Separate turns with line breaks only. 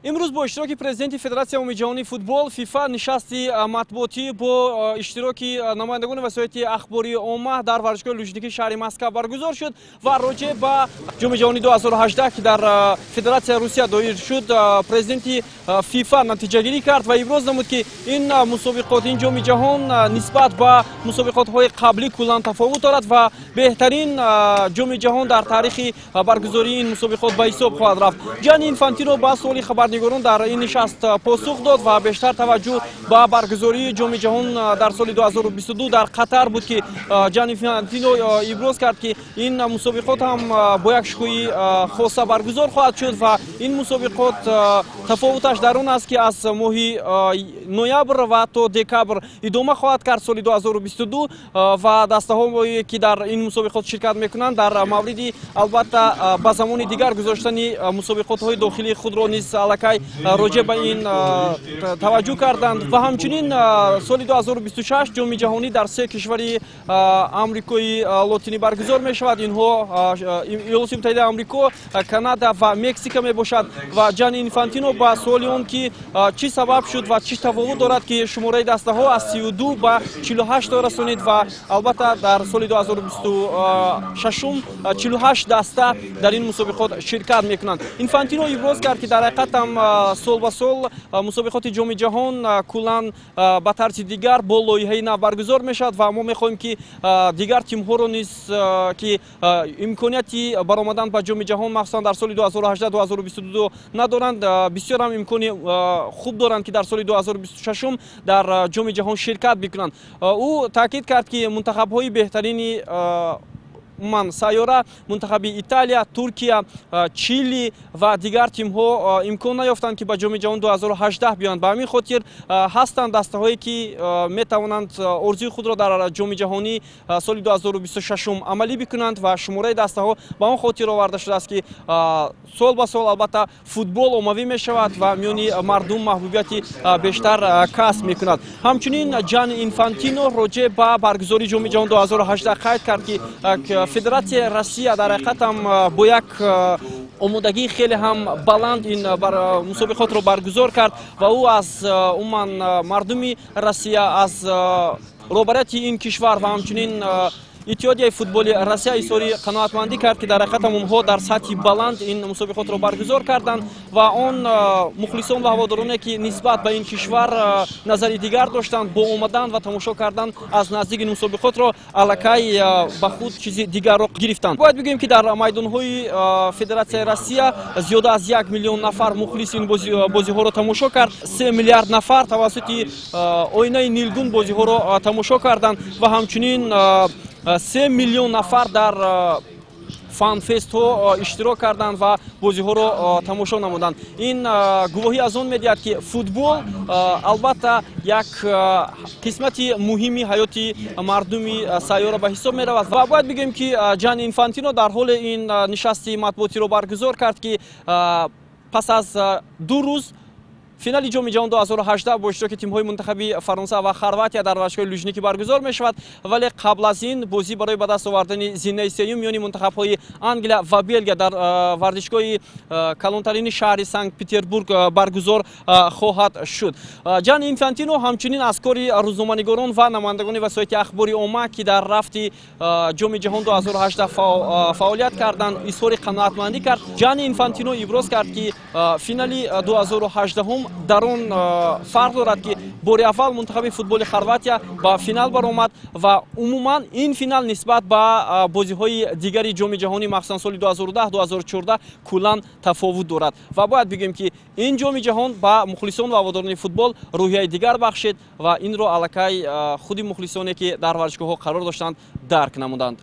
امروز با اشتراک پرزیدنت فدراسیون عمومی جهانی فوتبال فیفا نشستی مطبوعاتی با اشتراک نمایندگان وسایل اخباری عامه در ورزشگاه لوژنیکی شهر مسکو برگزار شد و راجع به جام جهانی 2018 که در فدراسیون روسیه دایر شد پرزیدنت فیفا نتیجه گیری کرد و ابراز نمود که این مسابقات این جام جهان نسبت به مسابقات های قبلی کلا تفاوت دارد و بهترین جام جهان در تاریخ برگزاری این مسابقات به حساب خواهد رفت. جانی اینفانتینو با سوالی خبرنگاران در این نشست پاسخ داد و بیشتر توجه به برگزاری جام جهان در سال 2022 در قطر بود که جانی اینفانتینو ابراز کرد که این مسابقات هم با یک شکوه خاصه برگزار خواهد شد و این مسابقات تفاوتش در اون است که از ماه نوامبر و تا دکامبر ادامه خواهد کرد سال 2022 و دسته هایی که در این مسابقات شرکت میکنند در مورد البته به زمان دیگر گذاشتن مسابقات های داخلی خود را نیز الکی راجع به این توجه کردند و همچنین سال 2026 جام جهانی در سه کشور آمریکای لاتینی برگزار می شود. اینها ایالات متحده آمریکا، کانادا و مکزیک می باشد و جانی اینفانتینو با سوال اون که چی سبب شد و چی تفاوت دارد که شماره دسته ها از 32 به 48 رسانید و البته در سال 2026 48 دسته در این مسابقات شرکت میکنند. اینفانتینو ابراز کرد که در حقیقت هم سال به سال مسابقات جام جهان کلا به طرز دیگر با لایحه نو برگزار میشود و ما میخواهیم که دیگر تیم ها رو نیز که امکانیتی برآمدن به جام جهان مخصوصا در سال 2018 2022 ندارند بسیار هم امکانی خوب دارند که در سال 2026 در جام جهان شرکت بکنند. او تاکید کرد که منتخب های بهترین سیاره منتخب ایتالیا، ترکیه، چیلی و دیگر تیم ها امکان نیافتند که به جام جهان 2018 بیایند. به همین خاطر هستند دسته هایی که می توانند آرزوی خود را در جام جهانی سال 2026 عملی بکنند و شماره دسته ها به آن خاطر آورده شده است که سال به سال البته فوتبال عمومی می شود و میان مردم محبوبیت بیشتر کسب می کند. همچنین جانی اینفانتینو راجع به برگزاری جام جهان 2018 قید کرد که فدراسیون روسیه در حقیقت هم با یک آمادگی خیلی هم بلند این مسابقات را برگزار کرد و او از مردم روسیه از روبرت این کشور و همچنین اتحادیه فوتبال روسیه اظهار قناعتمندی کرد که در حقیقت اونها در سطح بلند این مسابقات را برگزار کردند و آن مخلصان و هوادارانی که نسبت به این کشور نظری دیگر داشتند با آمدن و تماشا کردن از نزدیک این مسابقات را الکی به خود چیز دیگر را گرفتند. باید بگوییم که در میدان‌های فدراسیون روسیه زیاده از 1 میلیون نفر مخلص این بازی ها را تماشا کرد. 3 میلیارد نفر توسط آینه نیلگون بازی ها را تماشا کردند و همچنین 3 میلیون نفر در فان فست ها اشتراک کردند و بازی ها را تماشا نمودند. این گواهی از آن میدهد که فوتبال البته یک قسمت مهمی حیاتی مردم سیاره به حساب می رود و باید بگیم که جانی اینفانتینو در حال این نشست مطبوعاتی را برگزار کرد که پس از 2 روز فینال جام جهان 2018 با اشتراک تیم‌های منتخبی فرانسه و خرواتیا در ورزشگاه لوژنیکی برگزار می‌شود، ولی قبل از این بازی برای به دست آوردن زینه سوم میان منتخب‌های انگلیا و بلژیک در ورزشگاه کلانترین شهر سنت پترزبورگ برگزار خواهد شد. جانی اینفانتینو همچنین از کار روزنامه‌نگاران و نمایندگان وسایل اخباری عامه که در رفت جام جهان 2018 فعالیت کردند اظهار قناعتمندی کرد. جانی اینفانتینو ابراز کرد که فینال 2018 در اون فرق دارد که بار اول منتخب فوتبال خرواتیا با فینال برآمد و عموما این فینال نسبت به بازی‌های دیگری جام جهانی مخصوصا سال 2010 2014 کلا تفاوت دارد و باید بگیم که این جام جهان با مخلصان و هواداران فوتبال روحیه دیگر بخشید و این را الکی خود مخلصانی که در ورزشگاه‌ها قرار داشتند درک نمودند.